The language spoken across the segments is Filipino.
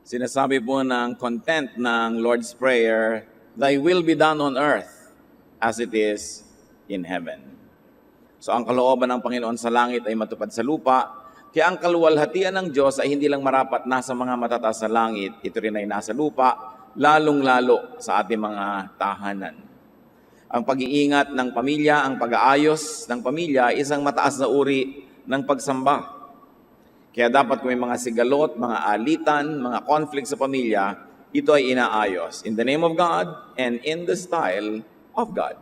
Sinasabi po ng content ng Lord's Prayer, "Thy will be done on earth as it is in heaven." So ang kalooban ng Panginoon sa langit ay matupad sa lupa, kaya ang kaluwalhatian ng Diyos ay hindi lang marapat nasa mga matataas sa langit, ito rin ay nasa lupa, lalong-lalo sa ating mga tahanan. Ang pag-iingat ng pamilya, ang pag-aayos ng pamilya, isang mataas na uri ng pagsamba. Kaya dapat kung may mga sigalot, mga alitan, mga conflict sa pamilya, ito ay inaayos in the name of God and in the style of God.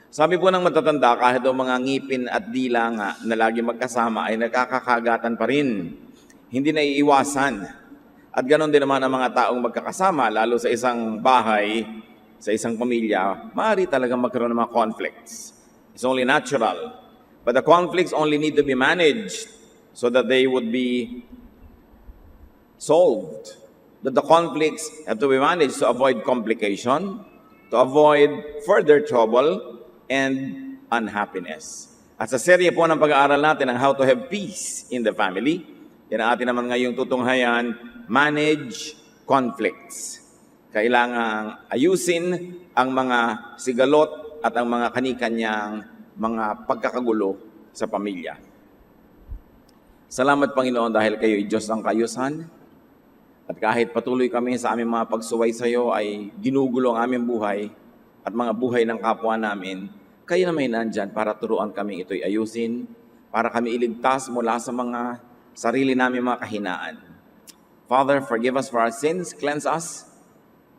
Sabi po ng matatanda, kahit daw mga ngipin at dila nga na lagi magkasama ay nagkakakagatan pa rin. Hindi na iiwasan. At ganoon din naman ang mga taong magkakasama, lalo sa isang bahay, sa isang pamilya, maaari talagang magkaroon ng mga conflicts. It's only natural. But the conflicts only need to be managed so that they would be solved. That the conflicts have to be managed to avoid complication, to avoid further trouble, and unhappiness. At sa serye po ng pag-aaral natin ang How to Have Peace in the Family, yan ang atin naman ngayong tutunghayan, Manage Conflicts. Kailangang ayusin ang mga sigalot at ang mga kanikanyang mga pagkakagulo sa pamilya. Salamat Panginoon dahil kayo ay Diyos ng kaayusan. At kahit patuloy kami sa aming mga pagsuway sa iyo ay ginugulo ang aming buhay at mga buhay ng kapwa namin, kayo na may nandyan para turuan kami ito'y ayusin, para kami iligtas mula sa mga sarili namin mga kahinaan. Father, forgive us for our sins, cleanse us,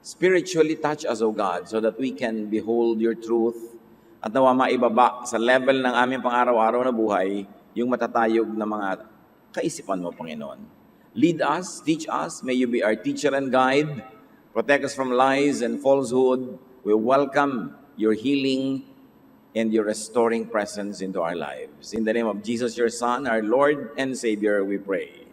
spiritually touch us, O God, so that we can behold your truth at nawa maibaba sa level ng aming pang-araw-araw na buhay yung matatayog na mga kaisipan mo, Panginoon. Lead us, teach us, may you be our teacher and guide, protect us from lies and falsehood. We welcome your healing and your restoring presence into our lives. In the name of Jesus, your Son, our Lord and Savior, we pray.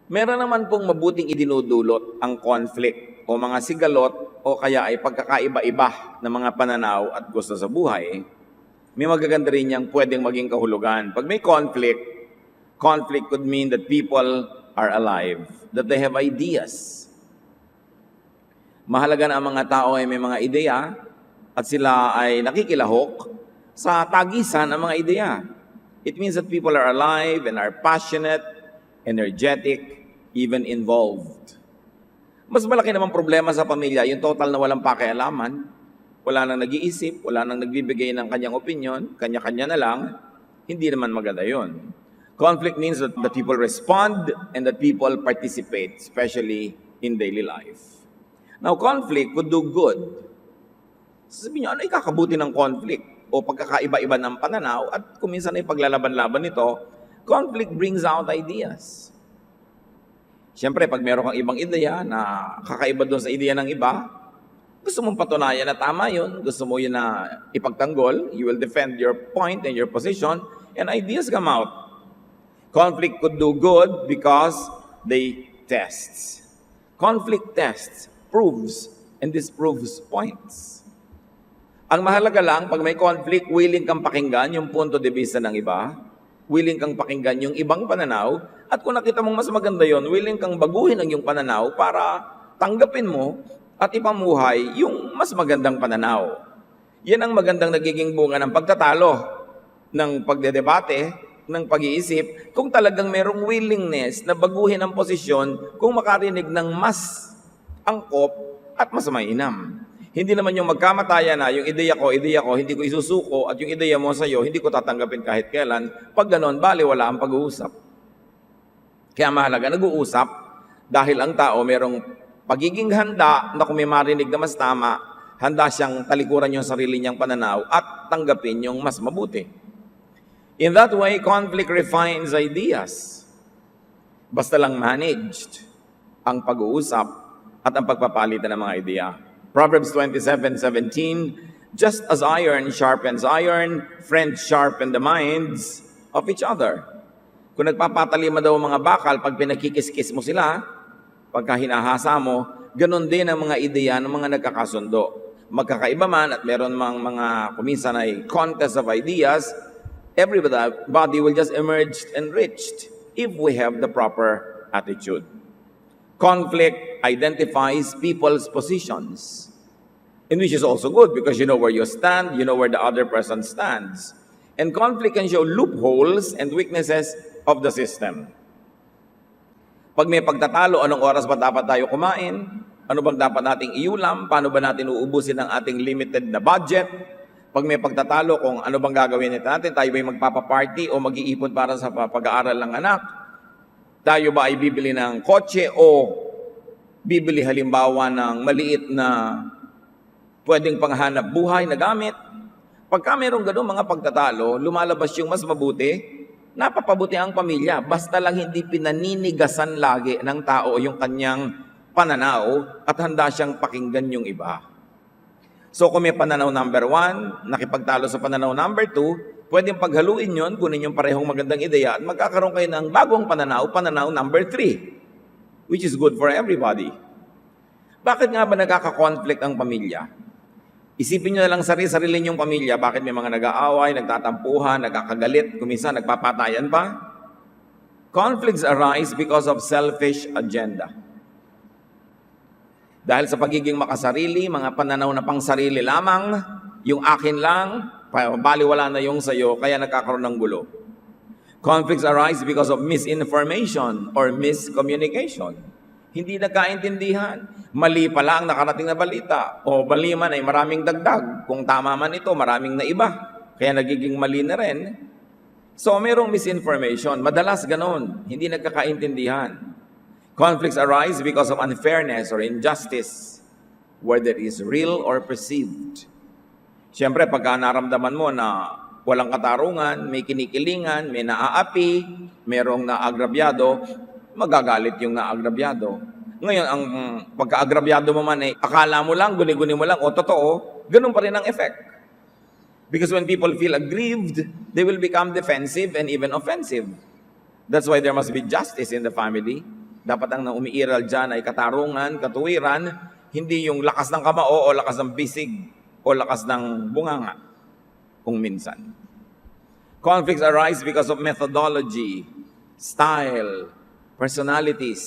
Meron naman pong mabuting idinudulot ang conflict o mga sigalot o kaya ay pagkakaiba-iba ng mga pananaw at gusto sa buhay. May magaganda rin niyang pwedeng maging kahulugan. Pag may conflict, conflict could mean that people are alive, that they have ideas. Mahalaga na ang mga tao ay may mga ideya at sila ay nakikilahok sa tagisan ng mga ideya. It means that people are alive and are passionate, energetic, even involved. Mas malaki namang problema sa pamilya, yung total na walang pakialaman, wala nang nag-iisip, wala nang nagbibigay ng kanyang opinion, kanya-kanya na lang, hindi naman maganda yun. Conflict means that the people respond and that people participate, especially in daily life. Now, conflict would do good. Sasabihin niyo, ano ikakabuti ng conflict? O pagkakaiba-iba ng pananaw at kung minsan ay paglalaban-laban nito, conflict brings out ideas. Siyempre, pag meron kang ibang ideya na kakaiba doon sa ideya ng iba, gusto mong patunayan na tama yun, gusto mo yun na ipagtanggol, you will defend your point and your position, and ideas come out. Conflict could do good because they test. Conflict tests, proves, and disproves points. Ang mahalaga lang, pag may conflict, willing kang pakinggan yung punto de vista ng iba, willing kang pakinggan yung ibang pananaw, at kung nakita mong mas maganda yon, willing kang baguhin ang iyong pananaw para tanggapin mo at ipamuhay yung mas magandang pananaw. Yan ang magandang nagiging bunga ng pagtatalo, ng pagdedebate, ng pag-iisip, kung talagang merong willingness na baguhin ang posisyon kung makarinig ng mas angkop at mas mainam. Hindi naman yung magkamatayan na yung ideya ko, hindi ko isusuko at yung ideya mo sa'yo, hindi ko tatanggapin kahit kailan. Pag ganon, baliwala ang pag-uusap. Kaya mahalaga, nag-uusap dahil ang tao merong pagiging handa na kung may marinig na mas tama, handa siyang talikuran yung sarili niyang pananaw at tanggapin yung mas mabuti. In that way, conflict refines ideas. Basta lang managed ang pag-uusap at ang pagpapalitan ng mga ideya. Proverbs 27:17, just as iron sharpens iron, friends sharpen the minds of each other. Kung nagpapatalima daw mga bakal, pag pinakikis-kis mo sila, pagka hinahasa mo, ganun din ang mga ideya ng mga nagkakasundo. Magkakaiba man at meron mga kuminsan ay contest of ideas, everybody will just emerge enriched if we have the proper attitude. Conflict identifies people's positions, and which is also good because you know where you stand, you know where the other person stands. And conflict can show loopholes and weaknesses of the system. Pag may pagtatalo, anong oras ba dapat tayo kumain? Ano bang dapat nating iulam? Paano ba natin uubusin ang ating limited na budget? Pag may pagtatalo, kung ano bang gagawin natin, tayo ba'y magpapaparty o mag-iipon para sa pag-aaral ng anak? Tayo ba ay bibili ng kotse o bibili halimbawa ng maliit na pwedeng panghanap buhay na gamit? Pagka mayroong ganun mga pagtatalo, lumalabas yung mas mabuti, napapabuti ang pamilya. Basta lang hindi pinaninigasan lagi ng tao yung kanyang pananaw at handa siyang pakinggan yung iba. So kung may pananaw number 1, nakipagtalo sa pananaw number 2, pwedeng paghaluin yon, kunin yung parehong magandang ideya at magkakaroon kayo ng bagong pananaw number 3, which is good for everybody. Bakit nga ba nagkaka-conflict ang pamilya? Isipin nyo na lang sarili ninyong pamilya, bakit may mga nag-aaway, nagtatampuhan, nagkakagalit, kuminsan nagpapatayan pa? Conflicts arise because of selfish agenda. Dahil sa pagiging makasarili, mga pananaw na pang sarili lamang, yung akin lang, baliwala na yung sayo, kaya nagkakaroon ng gulo. Conflicts arise because of misinformation or miscommunication. Hindi nagkaintindihan. Mali pala ang nakarating na balita. O mali man ay maraming dagdag. Kung tama man ito, maraming na iba. Kaya nagiging mali na rin. So mayroong misinformation. Madalas ganon. Hindi nagkakaintindihan. Conflicts arise because of unfairness or injustice, whether it is real or perceived. Siyempre, pagka naramdaman mo na walang katarungan, may kinikilingan, may naaapi, merong naagrabyado, magagalit yung naagrabyado. Ngayon, ang pagka-agrabyado mo man akala mo lang, guni-guni mo lang, o totoo, ganun pa rin ang effect. Because when people feel aggrieved, they will become defensive and even offensive. That's why there must be justice in the family. Dapat ang umiiral dyan ay katarungan, katuwiran, hindi yung lakas ng kamao o lakas ng bisig o lakas ng bunganga kung minsan. Conflicts arise because of methodology, style, personalities.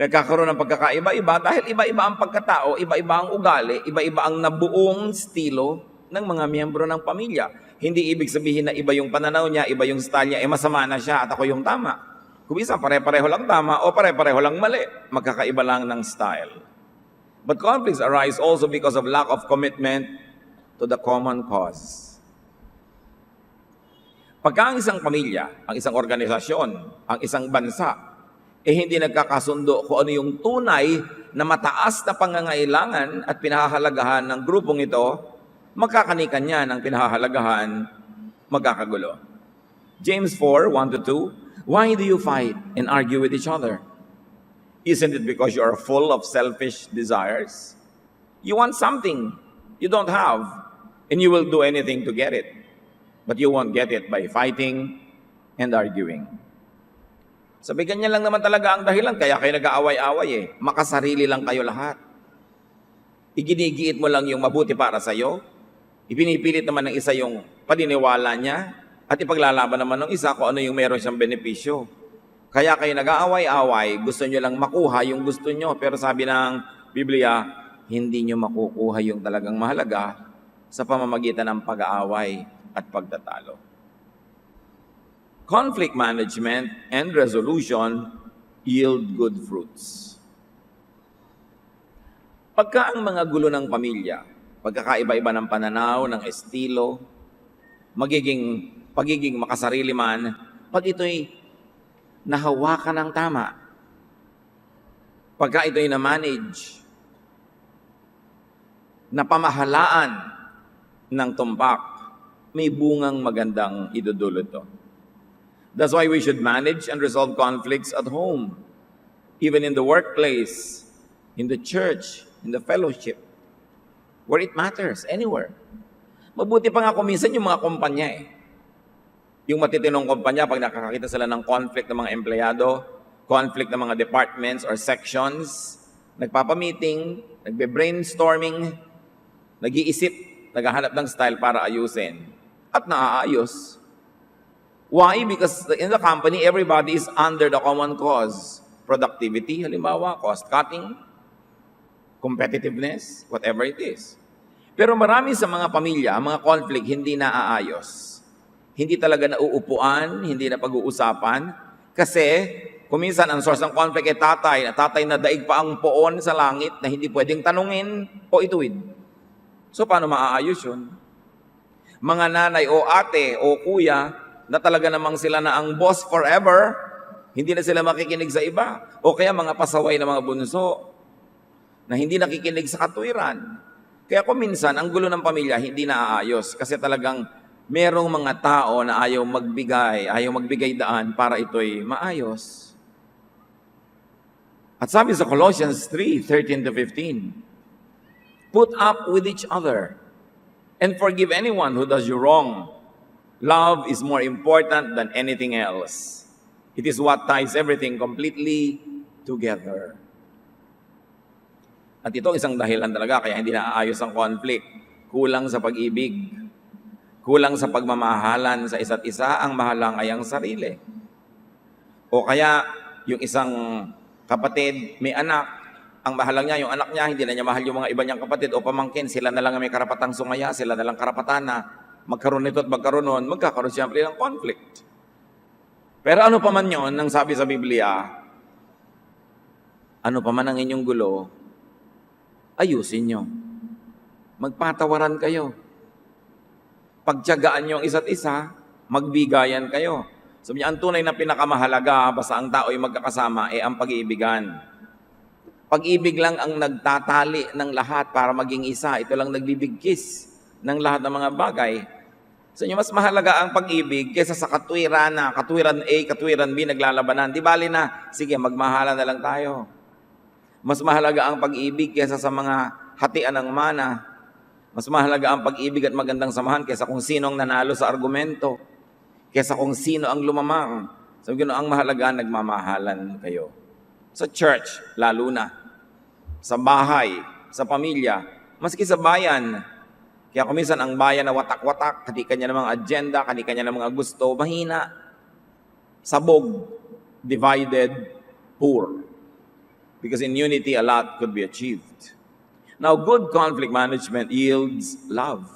Nagkakaroon ng pagkakaiba-iba dahil iba-iba ang pagkatao, iba-iba ang ugali, iba-iba ang nabuong estilo ng mga miyembro ng pamilya. Hindi ibig sabihin na iba yung pananaw niya, iba yung style niya, masama na siya at ako yung tama. Kung isa, pare-pareho lang tama o pare-pareho lang mali. Magkakaiba lang ng style. But conflicts arise also because of lack of commitment to the common cause. Pagka ang isang pamilya, ang isang organisasyon, ang isang bansa, hindi nagkakasundo kung ano yung tunay na mataas na pangangailangan at pinahahalagahan ng grupong ito, magkakanikan niya ng pinahahalagahan, magkakagulo. James 4:1-2, why do you fight and argue with each other? Isn't it because you are full of selfish desires? You want something you don't have, and you will do anything to get it. But you won't get it by fighting and arguing. Sabi, ganyan lang naman talaga ang dahilan, kaya kayo nag-aaway-away Makasarili lang kayo lahat. Iginigiit mo lang yung mabuti para sa'yo. Ipinipilit naman ng isa yung paniniwala niya. At ipaglalaban naman ng isa kung ano yung meron siyang benepisyo. Kaya kayo nag-aaway-away, gusto nyo lang makuha yung gusto nyo. Pero sabi ng Biblia, hindi nyo makukuha yung talagang mahalaga sa pamamagitan ng pag-aaway at pagtatalo. Conflict management and resolution yield good fruits. Pagka ang mga gulo ng pamilya, pagkakaiba-iba ng pananaw, ng estilo, pagiging makasarili man, pag ito'y nahawakan ng tama, pagka ito'y na-manage, napamahalaan ng tumpak, may bungang magandang idudulot to. That's why we should manage and resolve conflicts at home, even in the workplace, in the church, in the fellowship, where it matters, anywhere. Mabuti pa nga kung minsan yung mga kumpanya Yung matitinong kumpanya, pag nakakakita sila ng conflict ng mga empleyado, conflict ng mga departments or sections, nagpapamiting, nagbe-brainstorming, nag-iisip, naghahanap ng style para ayusin. At naaayos. Why? Because in the company, everybody is under the common cause. Productivity, halimbawa, cost cutting, competitiveness, whatever it is. Pero marami sa mga pamilya, mga conflict, hindi naaayos. Hindi talaga nauupuan, hindi na pag-uusapan. Kasi, kuminsan ang source ng conflict ay tatay na daig pa ang poon sa langit na hindi pwedeng tanungin o ituwid. So, paano maaayos yun? Mga nanay o ate o kuya na talaga namang sila na ang boss forever, hindi na sila makikinig sa iba. O kaya mga pasaway na mga bunso na hindi nakikinig sa katwiran. Kaya kung minsan, ang gulo ng pamilya hindi naaayos kasi talagang merong mga tao na ayaw magbigay daan para ito'y maayos. At sabi sa Colossians 3:13-15, put up with each other and forgive anyone who does you wrong. Love is more important than anything else. It is what ties everything completely together. At ito isang dahilan talaga kaya hindi naaayos ang conflict. Kulang sa pag-ibig. Kulang sa pagmamahalan sa isa't isa, ang mahalang ay ang sarili. O kaya yung isang kapatid may anak, ang mahalang niya, yung anak niya, hindi na niya mahal yung mga iba niyang kapatid o pamangkin, sila na lang ang may karapatang sumaya, sila na lang karapatan na magkaroon nito at magkaroon noon, magkakaroon siyempre ng conflict. Pero ano pa man yun, nang sabi sa Biblia, ano pa man ang inyong gulo, ayusin nyo. Magpatawaran kayo. Pagtiyagaan nyo ang isa't isa, magbigayan kayo. Sabi niya, ang tunay na pinakamahalaga, basta ang tao ay magkakasama, ang pag-iibigan. Pag-ibig lang ang nagtatali ng lahat para maging isa. Ito lang nagbibigkis ng lahat ng mga bagay. Sa inyo, mas mahalaga ang pag-ibig kaysa sa katwiran na, katwiran A, katwiran B, naglalabanan. Di bali na, sige, magmahalan na lang tayo. Mas mahalaga ang pag-ibig kaysa sa mga hatian ng mana. Mas mahalaga ang pag-ibig at magandang samahan kaysa kung sino ang nanalo sa argumento. Kaysa kung sino ang lumamang. Sabi ko, ang mahalaga, nagmamahalan kayo. Sa church, lalo na. Sa bahay, sa pamilya, maski sa bayan. Kaya kuminsan ang bayan na watak-watak, kanya ng mga agenda, kanya ng mga gusto, mahina. Sabog, divided, poor. Because in unity, a lot could be achieved. Now, good conflict management yields love.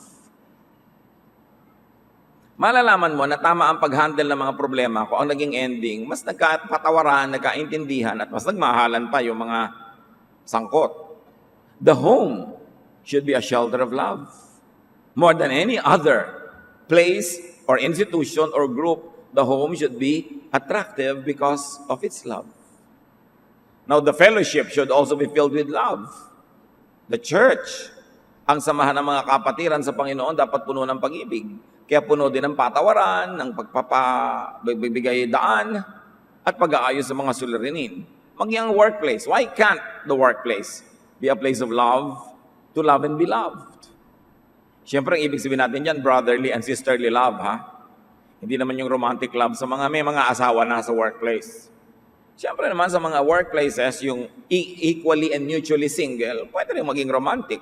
Malalaman mo na tama ang pag-handle ng mga problema kung ang naging ending, mas nagkapatawaran, nagkaintindihan, at mas nagmahalan pa yung mga sangkot. The home should be a shelter of love. More than any other place or institution or group, the home should be attractive because of its love. Now, the fellowship should also be filled with love. The church, ang samahan ng mga kapatiran sa Panginoon, dapat puno ng pag-ibig. Kaya puno din ng patawaran, ng pagbibigay daan, at pag-aayos sa mga suliranin. Maging ang workplace. Why can't the workplace be a place of love, to love and be loved? Siyempre, ang ibig sabihin natin dyan, brotherly and sisterly love, ha? Hindi naman yung romantic love sa may mga asawa na sa workplace. Siyempre naman sa mga workplaces, yung equally and mutually single, pwede rin maging romantic.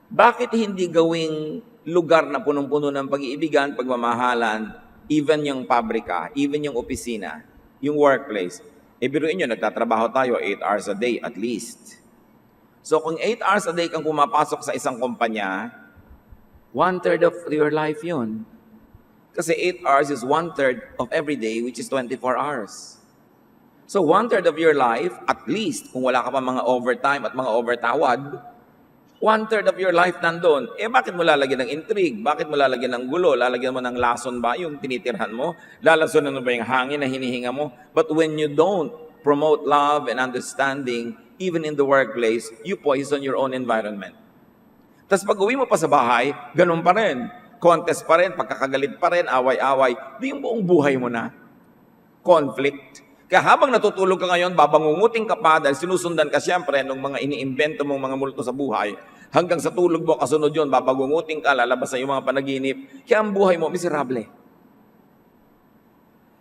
Bakit hindi gawing lugar na punong-puno ng pag-iibigan, pagmamahalan, even yung pabrika, even yung opisina, yung workplace? Biruin nyo, nagtatrabaho tayo 8 hours a day at least. So kung 8 hours a day kang pumapasok sa isang kumpanya, 1/3 of your life yun. Kasi 8 hours is 1/3 of every day, which is 24 hours. So 1/3 of your life, at least, kung wala ka pa mga overtime at mga overtawad, 1/3 of your life nandun. Bakit mo lalagyan ng intrigue? Bakit mo lalagyan ng gulo? Lalagyan mo ng lason ba yung tinitirhan mo? Lalasonan mo ba yung hangin na hinihinga mo? But when you don't promote love and understanding, even in the workplace, you poison your own environment. Tapos pag uwi mo pa sa bahay, ganun pa rin. Contest pa rin, pagkakagalit pa rin, away-away. Di yung buong buhay mo na. Conflict. Kaya habang natutulog ka ngayon, babangunguting ka pa dahil sinusundan ka siyempre ng mga iniimbento mong mga multo sa buhay. Hanggang sa tulog mo, kasunod yun, babangunguting ka, lalabas sa iyong mga panaginip. Kaya ang buhay mo, miserable.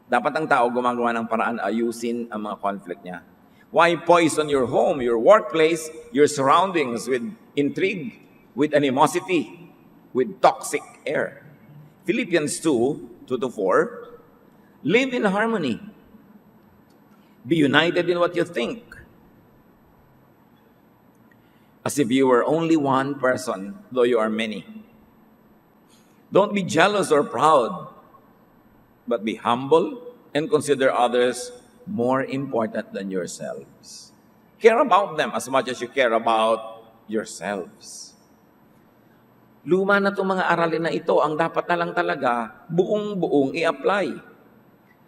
Dapat ang tao gumagawa ng paraan, ayusin ang mga conflict niya. Why poison your home, your workplace, your surroundings with intrigue, with animosity, with toxic air? Philippians 2, 2 to 4, live in harmony. Be united in what you think. As if you were only one person, though you are many. Don't be jealous or proud, but be humble and consider others more important than yourselves. Care about them as much as you care about yourselves. Luma na itong mga aralin na ito, ang dapat na lang talaga, buong-buong i-apply.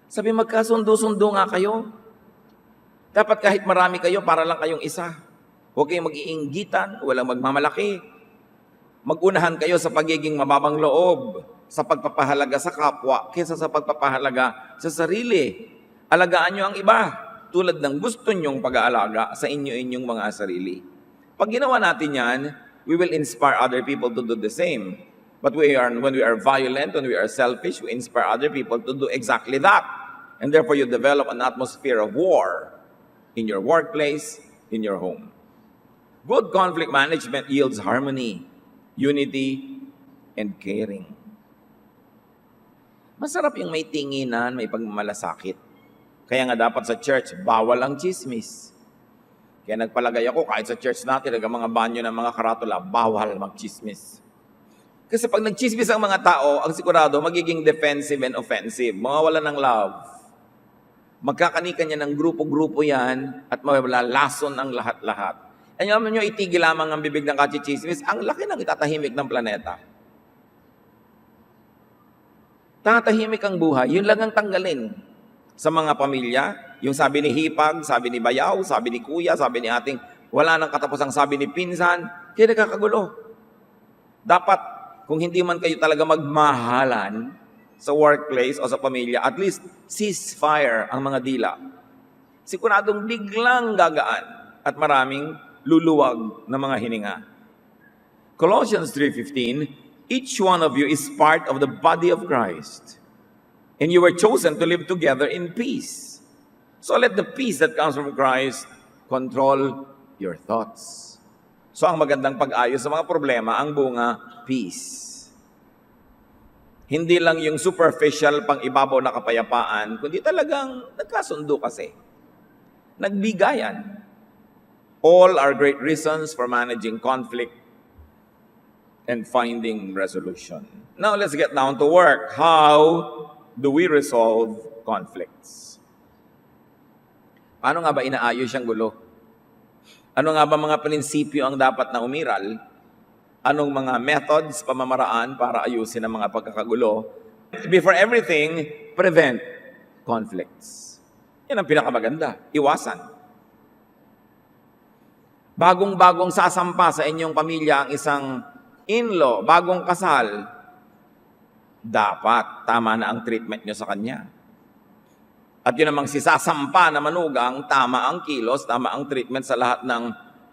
Sabi, magkasundo-sundo nga kayo. Dapat kahit marami kayo, para lang kayong isa. Huwag kayong mag-iinggitan, walang magmamalaki. Mag-unahan kayo sa pagiging mababang loob, sa pagpapahalaga sa kapwa, kaysa sa pagpapahalaga sa sarili. Alagaan nyo ang iba, tulad ng gusto nyong pag-aalaga sa inyo-inyong mga sarili. Pag ginawa natin yan, we will inspire other people to do the same. But when we are violent, when we are selfish, we inspire other people to do exactly that. And therefore, you develop an atmosphere of war in your workplace, in your home. Good conflict management yields harmony, unity, and caring. Masarap yung may tinginan, may pagmamalasakit. Kaya nga dapat sa church, bawal ang chismis. Kaya nagpalagay ako, kahit sa church natin, mga banyo ng mga karatula, bawal mag-chismis. Kasi pag nag-chismis ang mga tao, ang sigurado, magiging defensive and offensive. Mawawala ng love. Magkakanika niya ng grupo-grupo yan at mawawalason ang lahat-lahat. And alam nyo, itigil lamang ang bibig ng kachichismis, ang laki ng itatahimik ng planeta. Tatahimik ang buhay, yun lang ang tanggalin sa mga pamilya. Yung sabi ni Hipag, sabi ni Bayaw, sabi ni Kuya, sabi ni ating, wala nang katapos ang sabi ni Pinsan, kaya nagkakagulo. Dapat, kung hindi man kayo talaga magmahalan sa workplace o sa pamilya, at least ceasefire ang mga dila. Siguradong biglang gagaan at maraming luluwag na mga hininga. Colossians 3:15, each one of you is part of the body of Christ, and you were chosen to live together in peace. So let the peace that comes from Christ control your thoughts. So ang magandang pag-ayos sa mga problema, ang bunga, peace. Hindi lang yung superficial pang-ibabaw na kapayapaan, kundi talagang nagkasundo kasi. Nagbigayan. All are great reasons for managing conflict and finding resolution. Now let's get down to work. How do we resolve conflicts? Paano nga ba inaayos yung gulo? Ano nga ba mga prinsipyo ang dapat na umiral? Anong mga methods, pamamaraan para ayusin ang mga pagkakagulo? Before everything, prevent conflicts. Yan ang pinakamaganda. Iwasan. Bagong-bagong sasampa sa inyong pamilya ang isang in-law, bagong kasal, dapat tama na ang treatment nyo sa kanya. At yun namang si sasampa na manugang, tama ang kilos, tama ang treatment sa lahat ng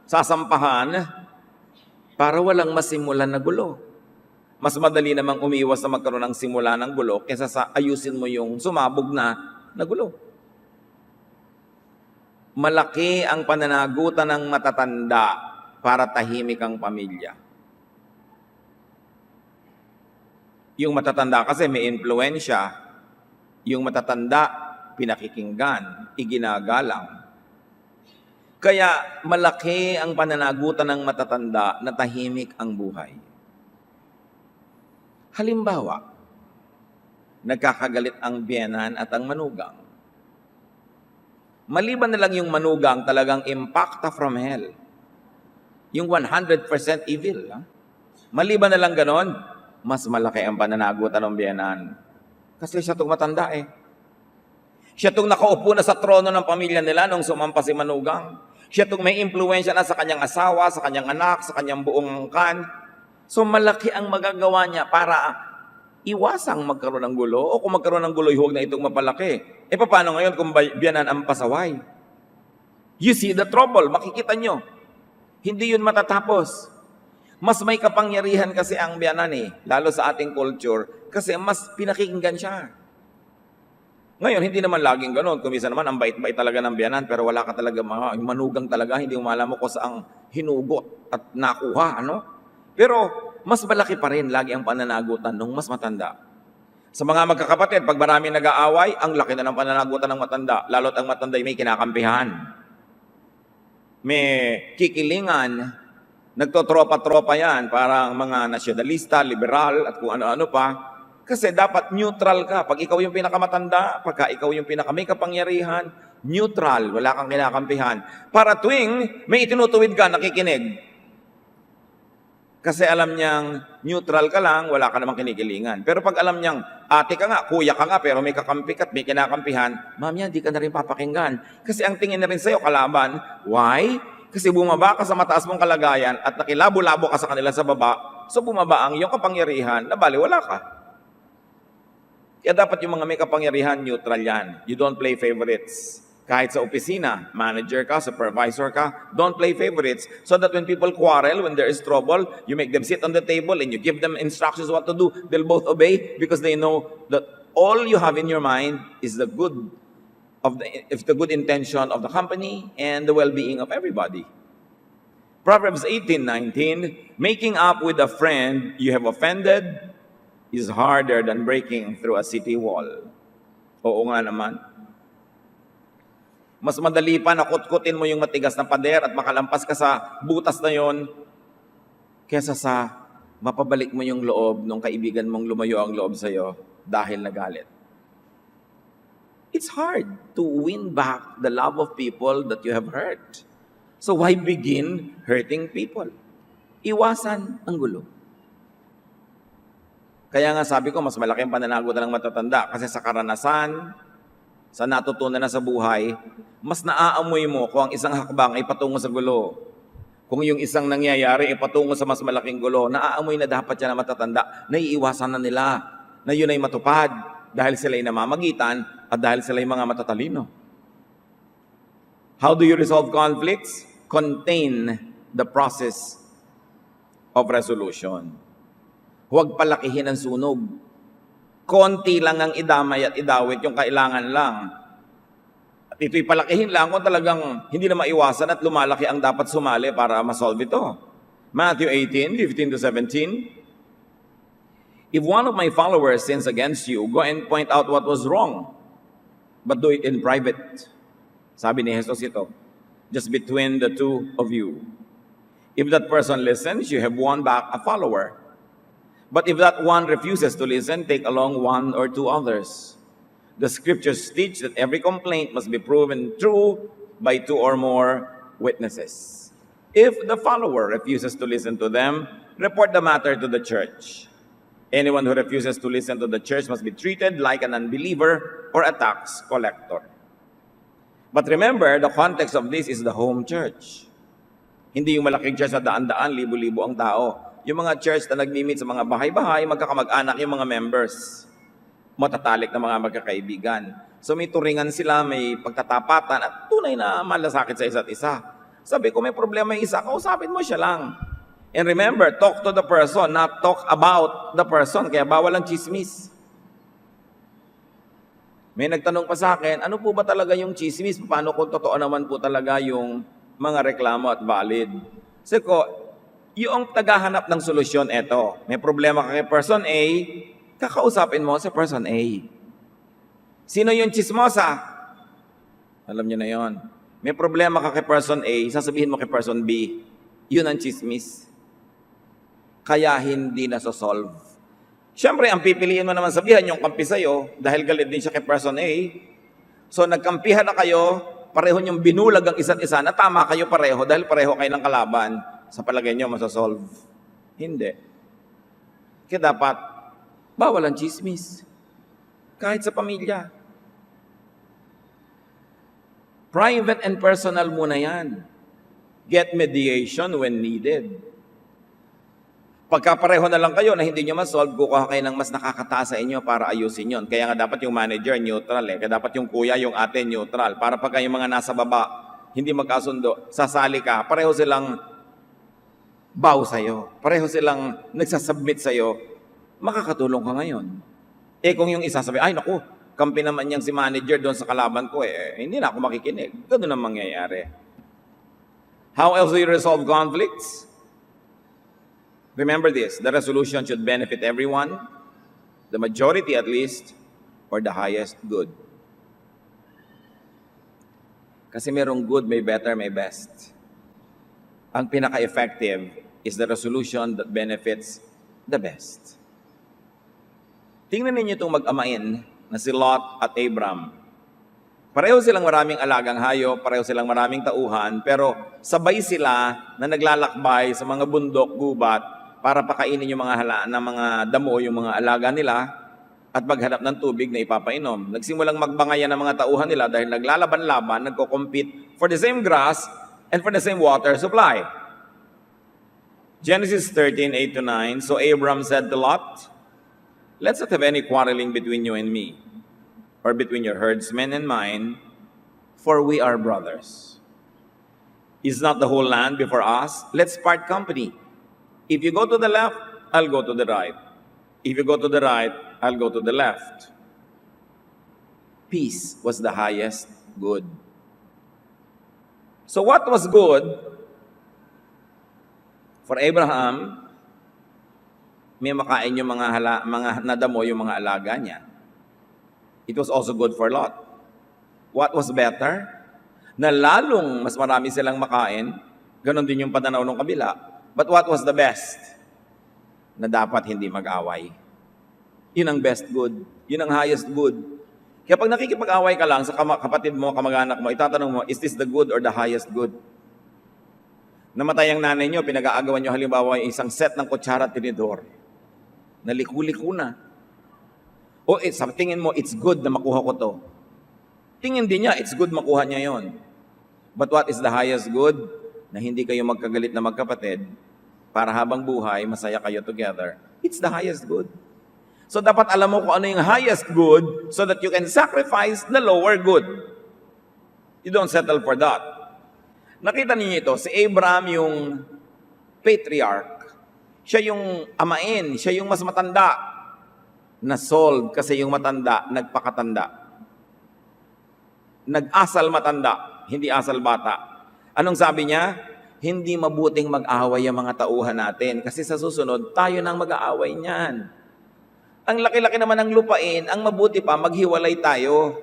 sasampahan para walang masimulan na gulo. Mas madali namang umiwas na magkaroon ng simula ng gulo kaysa sa ayusin mo yung sumabog na gulo. Malaki ang pananagutan ng matatanda para tahimik ang pamilya. Yung matatanda kasi may impluensya. Yung matatanda, pinakikinggan, iginagalang. Kaya malaki ang pananagutan ng matatanda na tahimik ang buhay. Halimbawa, nagkakagalit ang biyenan at ang manugang. Maliban na lang yung manugang, talagang impacta from hell. Yung 100% evil. Maliban na lang ganon, mas malaki ang pananagutan ng biyenan. Kasi siya itong matanda eh. Siya itong nakaupo na sa trono ng pamilya nila nung sumampa si manugang. Siya itong may impluensya na sa kanyang asawa, sa kanyang anak, sa kanyang buong angkan. So malaki ang magagawa niya para iwasang magkaroon ng gulo. O kung magkaroon ng gulo, huwag na itong mapalaki. E paano ngayon kung biyanan ang pasaway? You see the trouble, makikita nyo. Hindi yun matatapos. Mas may kapangyarihan kasi ang biyanan eh, lalo sa ating culture, kasi mas pinakikinggan siya. Ngayon, hindi naman laging gano'n. Kung minsan naman, ang bait-bait talaga ng biyanan, pero wala ka talaga, manugang talaga, hindi mo alam mo kung saang hinugot at nakuha, ano? Pero, mas malaki pa rin lagi ang pananagutan nung mas matanda. Sa mga magkakapatid, pag maraming nag-aaway, ang laki na ng pananagutan ng matanda. Lalo't ang matanda ay may kinakampihan. May kikilingan, nagtotropa-tropa yan, parang mga nasyonalista, liberal, at kung ano-ano pa. Kasi dapat neutral ka. Pag ikaw yung pinakamatanda, pagka ikaw yung pinakamay kapangyarihan, neutral, wala kang kinakampihan. Para tuwing may itinutuwid ka, nakikinig. Kasi alam niyang neutral ka lang, wala ka namang kinikilingan. Pero pag alam niyang ate ka nga, kuya ka nga, pero may kakampi ka at may kinakampihan, ma'am yan, di ka na rin papakinggan. Kasi ang tingin na rin sa'yo, kalaban. Why? Kasi bumaba ka sa mataas mong kalagayan at nakilabo-labo ka sa kanila sa baba, so bumaba ang iyong kapangyarihan, na bali wala ka. Kaya dapat yung mga may kapangyarihan, neutral yan. You don't play favorites. Kahit sa opisina, manager ka, supervisor ka, don't play favorites so that when people quarrel, when there is trouble, you make them sit on the table and you give them instructions what to do. They'll both obey because they know that all you have in your mind is the good intention of the company and the well-being of everybody. Proverbs 18:19, making up with a friend you have offended is harder than breaking through a city wall. Oo nga naman. Mas madali pa na kutkutin mo yung matigas na pader at makalampas ka sa butas na yon kesa sa mapabalik mo yung loob ng kaibigan mong lumayo ang loob sa'yo dahil nagalit. It's hard to win back the love of people that you have hurt. So why begin hurting people? Iwasan ang gulo. Kaya nga sabi ko, mas malaking pananagutan ng matatanda kasi sa karanasan, sa natutunan na sa buhay, mas naaamoy mo kung ang isang hakbang ay patungo sa gulo. Kung yung isang nangyayari ay patungo sa mas malaking gulo, naaamoy na dapat yan na matatanda, naiiwasan na nila na yun ay matupad dahil sila ay namamagitan at dahil sila ay mga matatalino. How do you resolve conflicts? Contain the process of resolution. Huwag palakihin ang sunog. Konti lang ang idamay at idawit yung kailangan lang. At ito'y palakihin lang kung talagang hindi na maiwasan at lumalaki ang dapat sumali para masolve ito. Matthew 18:15-17. If one of my followers sins against you, go and point out what was wrong, but do it in private. Sabi ni Jesus ito, just between the two of you. If that person listens, you have won back a follower. But if that one refuses to listen, take along one or two others. The scriptures teach that every complaint must be proven true by two or more witnesses. If the follower refuses to listen to them, report the matter to the church. Anyone who refuses to listen to the church must be treated like an unbeliever or a tax collector. But remember, the context of this is the home church. Hindi yung malaking church na daan-daan, libo-libo ang tao. Yung mga church na nagmi-meet sa mga bahay-bahay, magkakamag-anak yung mga members. Matatalik na mga magkakaibigan. So may turingan sila, may pagtatapatan, at tunay na malasakit sa isa't isa. Sabi ko, may problema yung isa, kausapin mo siya lang. And remember, talk to the person, not talk about the person. Kaya bawal ang chismis. May nagtanong pa sa akin, ano po ba talaga yung chismis? Paano kung totoo naman po talaga yung mga reklamo at valid? Kasi ko, yung tagahanap ng solusyon, eto, may problema ka kay person A, kakausapin mo sa person A. Sino yung chismosa? Alam niyo na yon. May problema ka kay person A, sasabihin mo kay person B, yun ang chismis. Kaya hindi na-solve. Siyempre, ang pipiliin mo naman sabihan yung kampi sa'yo, dahil galit din siya kay person A. So, nagkampihan na kayo, pareho niyong binulag ang isa't isa, na tama kayo pareho, dahil pareho kayo ng kalaban. Sa palagay niyo, masasolve. Hindi. Kaya dapat, bawal ang chismis. Kahit sa pamilya. Private and personal muna yan. Get mediation when needed. Pagka pareho na lang kayo na hindi nyo masolve, kukuha kayo ng mas nakakataas sa inyo para ayusin yon. Kaya nga dapat yung manager neutral eh. Kaya dapat yung kuya, yung ate neutral. Para pagka yung mga nasa baba, hindi magkasundo, sasali ka, pareho silang bow sa'yo. Pareho silang nagsasubmit sa'yo, makakatulong ka ngayon. Eh kung yung isa sabi, ay naku, kampi naman niyang si manager doon sa kalaban ko, hindi na ako makikinig. Ganun ang mangyayari. How else do you resolve conflicts? Remember this, the resolution should benefit everyone. the majority at least, or the highest good. Kasi merong good, may better, may best. Ang pinaka-effective is the resolution that benefits the best. Tingnan ninyo itong mag-amain na si Lot at Abram. Pareho silang maraming alagang hayop, pareho silang maraming tauhan, pero sabay sila na naglalakbay sa mga bundok, gubat, para pakainin yung mga mga damo, yung mga alaga nila, at maghanap ng tubig na ipapainom. Nagsimulang magbangayan ng mga tauhan nila dahil naglalaban-laban, nagko-compete for the same grass and for the same water supply. Genesis 13:8-9, so Abram said to Lot, let's not have any quarreling between you and me, or between your herdsmen and mine, for we are brothers. Is not the whole land before us? Let's part company. If you go to the left, I'll go to the right. If you go to the right, I'll go to the left. Peace was the highest good. So what was good for Abraham? May makain yung mga nadamo yung mga alaga niya. It was also good for Lot. What was better? Na lalong mas marami silang makain, ganon din yung pananaw ng kabila. But what was the best? Na dapat hindi mag-away. Yun ang best good. Yun ang highest good. Kaya pag nakikipag-away ka lang sa kapatid mo, kamag-anak mo, itatanong mo, is this the good or the highest good? Namatay ang nanay nyo, pinag-aagawan nyo halimbawa yung isang set ng kutsara at tinidor. Naliku-liku na. O sa tingin mo, it's good na makuha ko to. Tingin din niya, it's good makuha niya yon. But what is the highest good? Na hindi kayo magkagalit na magkapatid, para habang buhay, masaya kayo together. It's the highest good. So dapat alam mo kung ano yung highest good so that you can sacrifice the lower good. You don't settle for that. Nakita niyo ito, si Abraham yung patriarch. Siya yung amain, siya yung mas matanda. Na-solve kasi yung matanda, nagpakatanda. Nag-asal matanda, hindi asal bata. Anong sabi niya? Hindi mabuting mag-away ang mga tauhan natin kasi sa susunod, tayo nang mag-aaway niyan. Ang laki-laki naman ng lupain, ang mabuti pa, maghiwalay tayo.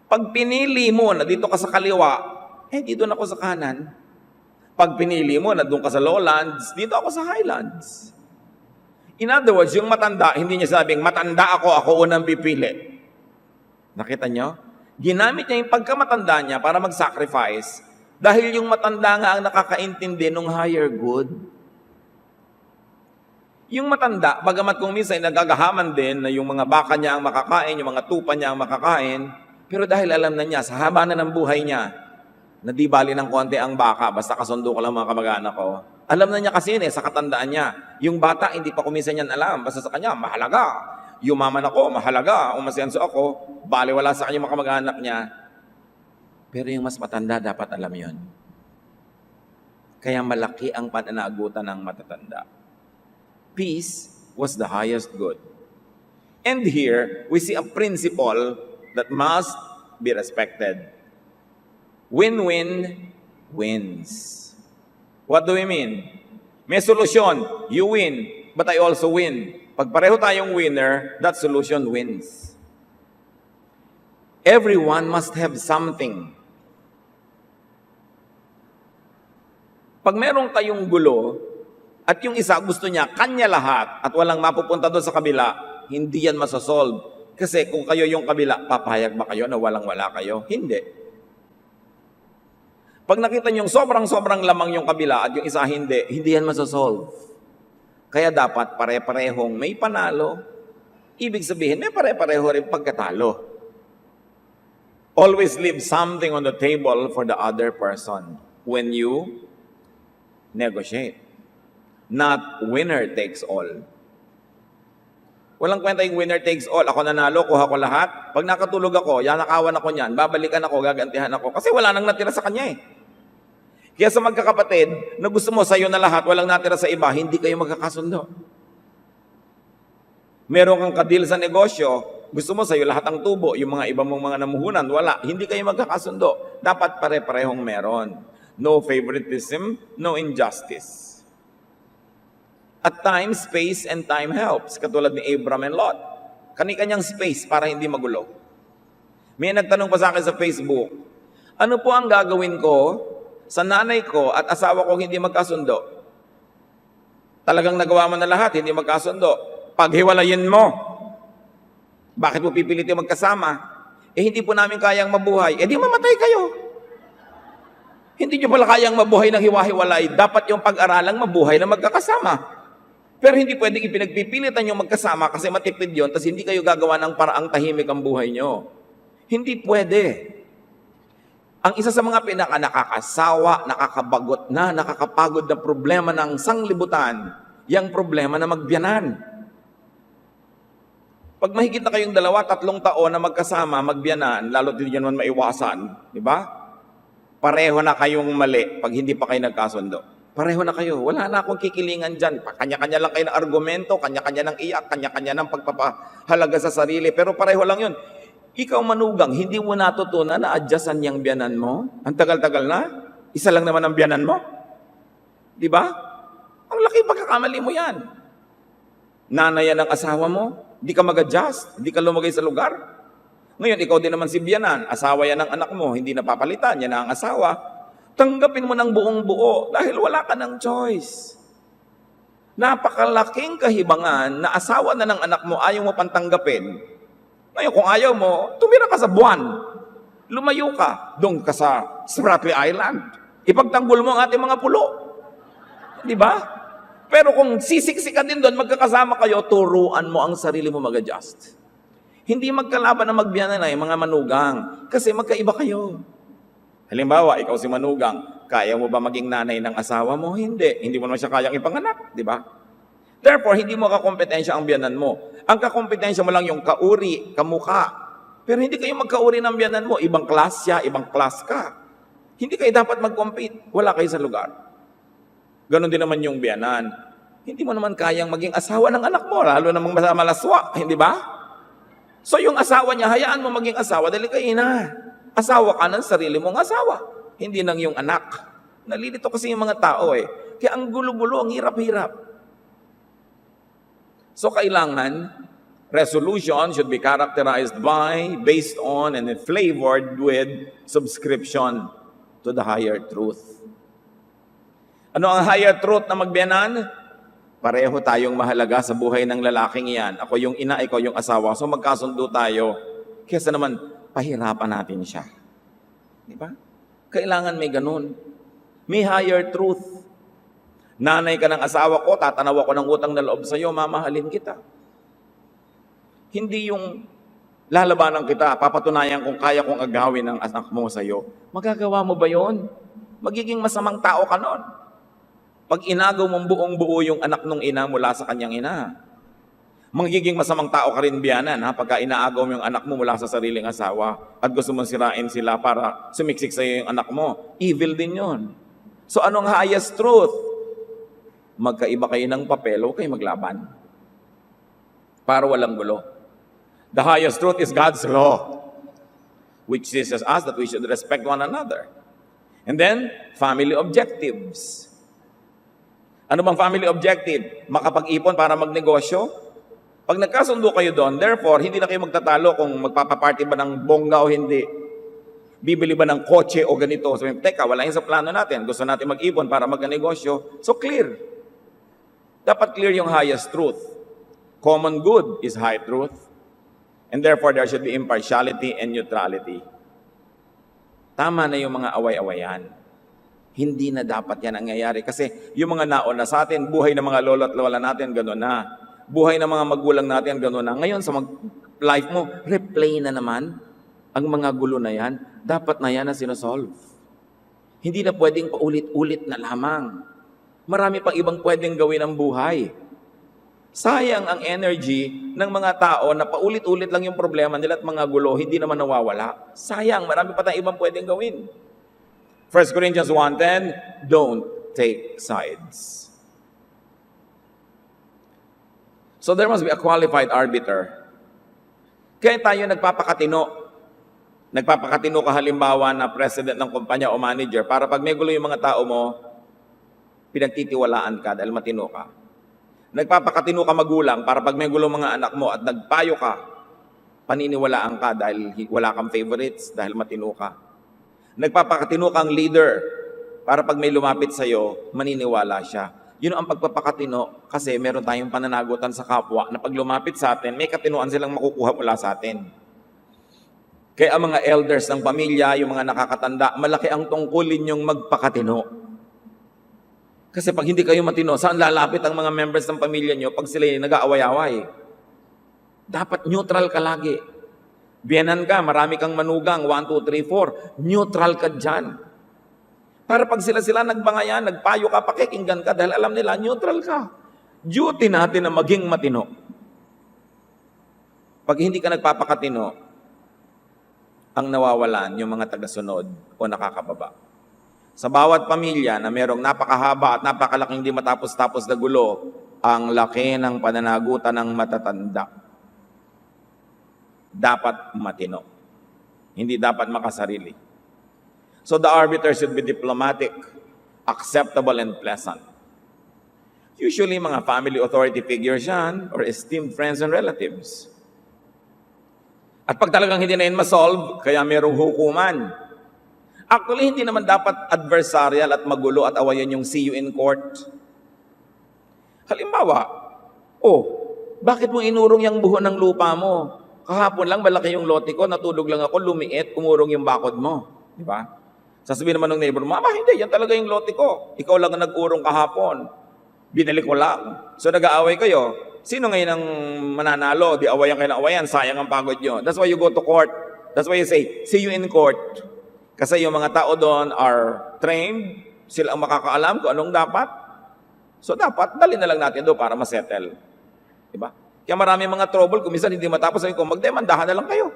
Pag pinili mo na dito ka sa kaliwa, dito na ako sa kanan. Pag pinili mo na doon ka sa lowlands, dito ako sa highlands. In other words, yung matanda, hindi niya sabing, matanda ako unang pipili. Nakita nyo? Ginamit niya yung pagkamatanda niya para mag-sacrifice dahil yung matanda nga ang nakakaintindi ng higher good. Yung matanda, bagamat kung minsan nagagahaman din na yung mga baka niya ang makakain, yung mga tupa niya ang makakain, pero dahil alam na niya, sa haba na ng buhay niya, na di bali ng konti ang baka, basta kasundo ko lang mga kamag-anak ko. Alam na niya kasi sa katandaan niya. Yung bata, hindi pa kuminsan yan alam. Basta sa kanya, mahalaga. Yumaman ako, mahalaga. Umasenso ako, bali wala sa kanya mga kamag-anak niya. Pero yung mas matanda, dapat alam yon. Kaya malaki ang pananagutan ng matatanda. Peace was the highest good. And here, we see a principle that must be respected. Win-win wins. What do we mean? May solusyon. You win, but I also win. Pag pareho tayong winner, that solution wins. Everyone must have something. Pag meron kayong gulo, at yung isa gusto niya, kanya lahat, at walang mapupunta doon sa kabila, hindi yan masasolve. Kasi kung kayo yung kabila, papayag ba kayo na walang-wala kayo? Hindi. Pag nakita niyo sobrang-sobrang lamang yung kabila at yung isa hindi yan masasolve. Kaya dapat pare-parehong may panalo. Ibig sabihin, may pare-pareho rin pagkatalo. Always leave something on the table for the other person when you negotiate. Not winner takes all. Walang kwenta yung winner takes all. Ako nanalo, kuha ko lahat. Pag nakatulog ako, yanakawan ako niyan, babalikan ako, gagantihan ako. Kasi wala nang natira sa kanya eh. Kaya sa magkakapatid, na gusto mo sa'yo na lahat, walang natira sa iba, hindi kayo magkakasundo. Meron kang kadil sa negosyo, gusto mo sa'yo lahat ang tubo, yung mga iba mong mga namuhunan, wala. Hindi kayo magkakasundo. Dapat pare-parehong meron. No favoritism, no injustice. At times, space and time helps. Katulad ni Abram and Lot. Kani-kanyang space para hindi magulo. May nagtanong pa sa akin sa Facebook, ano po ang gagawin ko sa nanay ko at asawa ko hindi magkasundo? Talagang nagawa mo na lahat, hindi magkasundo. Paghiwalayin mo. Bakit mo pipilitin magkasama? Hindi po namin kayang mabuhay. Di mamatay kayo. Hindi nyo pala kayang mabuhay ng hiwa-hiwalay. Dapat yung pag-aralang mabuhay na magkakasama. Pero hindi pwedeng ipinagpipilitan yung magkasama kasi matipid yun, tapos hindi kayo gagawa ng paraang tahimik ang buhay nyo. Hindi pwede. Ang isa sa mga pinaka-nakakasawa, nakakabagot na, nakakapagod na problema ng sanglibutan, yung problema na magbiyanan. Pag mahigit na kayong 2-3 taon na magkasama, magbiyanan, lalo din yan man maiwasan, di ba? Pareho na kayong mali pag hindi pa kayo nagkasundo. Pareho na kayo. Wala na akong kikilingan dyan. Kanya-kanya lang kayo ng argumento, kanya-kanya ng iyak, kanya-kanya ng pagpapahalaga sa sarili. Pero pareho lang yun. Ikaw manugang, hindi mo natutunan na adjustan yung biyanan mo? Ang tagal-tagal na? Isa lang naman ang biyanan mo? Di ba? Ang laki pagkakamali mo yan. Nanay yan ang asawa mo, di ka mag-adjust, di ka lumagay sa lugar. Ngayon, ikaw din naman si biyanan, asawa yan ng anak mo, hindi napapalitan, yan ang asawa. Tanggapin mo ng buong buo dahil wala ka ng choice. Napakalaking kahibangan na asawa na ng anak mo, ayaw mo pantanggapin. Ngayon, kung ayaw mo, tumira ka sa buwan. Lumayo ka. Doon ka sa Spratly Island. Ipagtanggol mo ang ating mga pulo. Di ba? Pero kung sisiksi ka din doon, magkakasama kayo, turuan mo ang sarili mo mag-adjust. Hindi magkalaban na magbiyanan ay mga manugang. Kasi magkaiba kayo. Halimbawa, ikaw si manugang, kaya mo ba maging nanay ng asawa mo? Hindi. Hindi mo naman siya kayang ipanganak, di ba? Therefore, hindi mo kakompetensya ang biyanan mo. Ang kakompetensya mo lang yung kauri, kamukha. Pero hindi kayo magkauri ng biyanan mo. Ibang class siya, ibang class ka. Hindi kayo dapat mag-compete. Wala kayo sa lugar. Ganon din naman yung biyanan. Hindi mo naman kayang maging asawa ng anak mo, lalo namang malaswa, hindi ba? So yung asawa niya, hayaan mo maging asawa dahil kayo na. Asawa ka ng sarili mong asawa, hindi nang yung anak. Nalilito kasi yung mga tao eh. Kaya ang gulo-gulo, ang hirap-hirap. So kailangan, resolution should be characterized by, based on, and flavored with subscription to the higher truth. Ano ang higher truth na magbiyanan? Pareho tayong mahalaga sa buhay ng lalaking iyan. Ako yung ina, ikaw yung asawa. So magkasundo tayo. Kesa naman, pahirapan natin siya. Di ba? Kailangan may ganun. May higher truth. Nanay ka ng asawa ko, tatanaw ako ng utang na loob sa'yo, mamahalin kita. Hindi yung lalabanan kita, papatunayan kung kaya kong agawin ang anak mo sa'yo. Magagawa mo ba yon? Magiging masamang tao ka nun. Pag inagaw mong buong buo yung anak nung ina mula sa kanyang ina. Magiging masamang tao ka rin biyanan pagka inaagaw mo yung anak mo mula sa sariling asawa at gusto mong sirain sila para sumiksik sa iyo yung anak mo. Evil din yon. So anong highest truth? Magkaiba kayo ng papel, huwag kayo maglaban. Para walang gulo. The highest truth is God's law, which teaches us that we should respect one another. And then, family objectives. Ano bang family objective? Makapag-ipon para magnegosyo? Pag nagkasundo kayo doon, therefore, hindi na kayo magtatalo kung magpapaparty ba ng bongga o hindi. Bibili ba ng kotse o ganito. Sabi, teka, wala yun sa plano natin. Gusto natin mag-ipon para magnegosyo. So clear. Dapat clear yung highest truth. Common good is high truth. And therefore, there should be impartiality and neutrality. Tama na yung mga away-awayan. Hindi na dapat yan ang nangyayari. Kasi yung mga nauna sa atin, buhay ng mga lolo at lola natin, gano'n na. Buhay ng mga magulang natin, gano'n na. Ngayon, sa life mo, replay na naman ang mga gulo na yan. Dapat na yan na sinosolve. Hindi na pwedeng paulit-ulit na lamang. Marami pang ibang pwedeng gawin ang buhay. Sayang ang energy ng mga tao na paulit-ulit lang yung problema nila at mga gulo, hindi naman nawawala. Sayang, marami pa tayong ibang pwedeng gawin. 1 Corinthians 1:10, don't take sides. So there must be a qualified arbiter. Kaya tayo nagpapakatino. Nagpapakatino ka halimbawa na president ng kumpanya o manager para pag may gulo yung mga tao mo, pinagtitiwalaan ka dahil matino ka. Nagpapakatino ka magulang para pag may gulo mga anak mo at nagpayo ka, paniniwalaan ka dahil wala kang favorites, dahil matino ka. Nagpapakatino kang leader para pag may lumapit sa'yo, maniniwala siya. Yun ang pagpapakatino kasi meron tayong pananagutan sa kapwa na pag lumapit sa atin, may katinuan silang makukuha mula sa atin. Kaya ang mga elders ng pamilya, yung mga nakakatanda, malaki ang tungkulin yung magpakatino. Kasi pag hindi kayo matino, saan lalapit ang mga members ng pamilya nyo pag sila nag-aaway-away? Dapat neutral ka lagi. Biyanan ka, marami kang manugang, 1, 2, 3, 4. Neutral ka dyan. Para pag sila nagbangayan, nagpayo ka, pakikinggan ka, dahil alam nila, neutral ka. Duty natin na maging matino. Pag hindi ka nagpapakatino, ang nawawalan yung mga tagasunod o nakakababa. Sa bawat pamilya na merong napakahaba at napakalaking di matapos-tapos na gulo, ang laki ng pananagutan ng matatanda. Dapat matino. Hindi dapat makasarili. So the arbiter should be diplomatic, acceptable, and pleasant. Usually, mga family authority figures yan or esteemed friends and relatives. At pag talagang hindi na yun masolve, kaya merong hukuman. Actually, hindi naman dapat adversarial at magulo at awayan yung see you in court. Halimbawa, bakit mo inurong yung buho ng lupa mo? Kahapon lang, malaki yung lote ko, natulog lang ako, lumiit, umurong yung bakod mo. Di ba? Sasabihin naman ng neighbor mo, hindi, yan talaga yung lote ko. Ikaw lang ang nag-urong kahapon. Binalik ko lang. So nag-aaway kayo. Sino ngayon ang mananalo? Di awayan kayo ng awayan, sayang ang pagod nyo. That's why you go to court. That's why you say, see you in court. Kasi yung mga tao doon are trained, sila ang makakaalam kung anong dapat. So dapat, dali na lang natin doon para masettle. Diba? Kaya marami mga trouble, kung minsan hindi matapos, sabi ko, magdemandahan na lang kayo.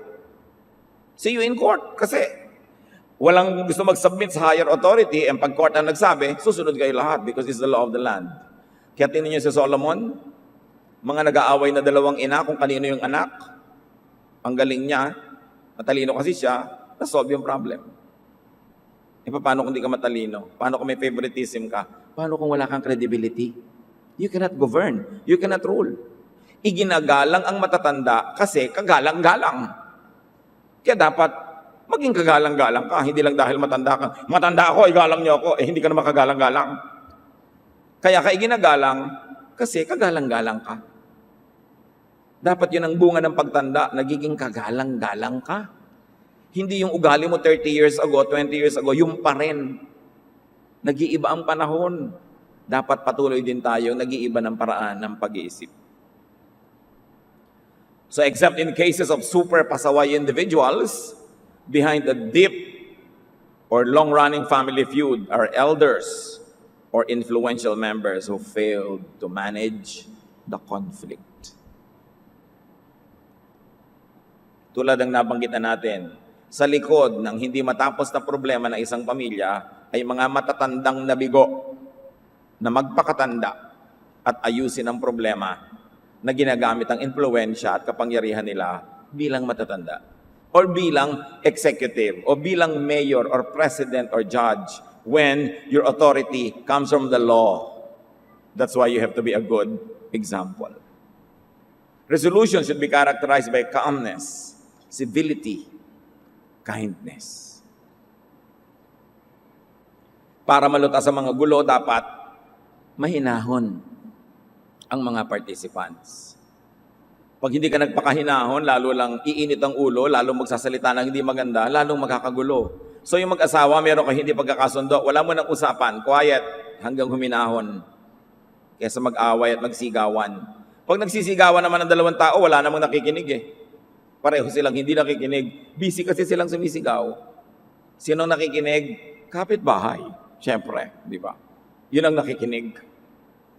See you in court. Kasi walang gusto mag-submit sa higher authority, and pag court ang nagsabi, susunod kayo lahat because it's the law of the land. Kaya tingnan niyo si Solomon, mga nag-aaway na dalawang ina kung kanino yung anak, ang galing niya, matalino kasi siya, na-solve yung problem. Paano kung di ka matalino? Paano kung may favoritism ka? Paano kung wala kang credibility? You cannot govern. You cannot rule. Iginagalang ang matatanda kasi kagalang-galang. Kaya dapat maging kagalang-galang ka, hindi lang dahil matanda ka. Matanda ako, igalang niyo ako. Hindi ka na makagalang-galang. Kaya ka iginagalang kasi kagalang-galang ka. Dapat yun ang bunga ng pagtanda, nagiging kagalang-galang ka. Hindi yung ugali mo 30 years ago, 20 years ago, yung pa rin. Nag-iiba ang panahon. Dapat patuloy din tayong nag-iiba ng paraan ng pag-iisip. So except in cases of super pasaway individuals, behind the deep or long-running family feud are elders or influential members who failed to manage the conflict. Tulad ng nabanggitan natin, sa likod ng hindi matapos na problema ng isang pamilya ay mga matatandang nabigo na magpakatanda at ayusin ang problema na ginagamit ang impluwensya at kapangyarihan nila bilang matatanda or bilang executive o bilang mayor or president or judge when your authority comes from the law. That's why you have to be a good example. Resolution should be characterized by calmness, civility, kindness. Para malutas sa mga gulo, dapat mahinahon ang mga participants. Pag hindi ka nagpakahinahon, lalo lang iinit ang ulo, lalo magsasalita ng hindi maganda, lalong magkakagulo. So yung mag-asawa, meron ka hindi pagkakasundo, wala mo nang usapan, quiet, hanggang huminahon. Kaysa mag-away at magsigawan. Pag nagsisigawan naman ng dalawang tao, wala namang nakikinig eh. Pareho silang hindi nakikinig. Busy kasi silang sumisigaw. Sinong nakikinig? Kapitbahay. Siyempre, di ba? Yun ang nakikinig.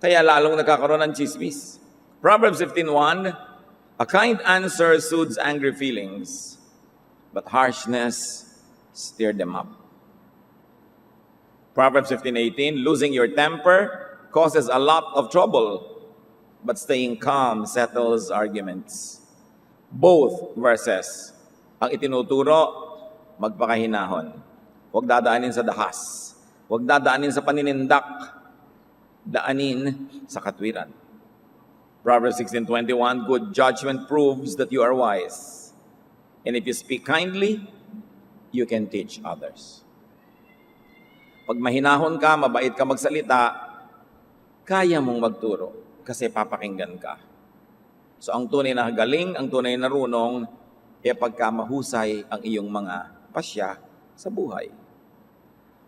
Kaya lalong nagkakaroon ng chismis. Proverbs 15:1, a kind answer soothes angry feelings, but harshness stir them up. Proverbs 15:18, losing your temper causes a lot of trouble, but staying calm settles arguments. Both verses, ang itinuturo, magpakahinahon. Huwag dadaanin sa dahas. Huwag dadaanin sa paninindak. Daanin sa katwiran. Proverbs 16:21, good judgment proves that you are wise. And if you speak kindly, you can teach others. Pag mahinahon ka, mabait ka magsalita, kaya mong magturo kasi papakinggan ka. So ang tunay na galing, ang tunay na runong, pagka mahusay ang iyong mga pasya sa buhay.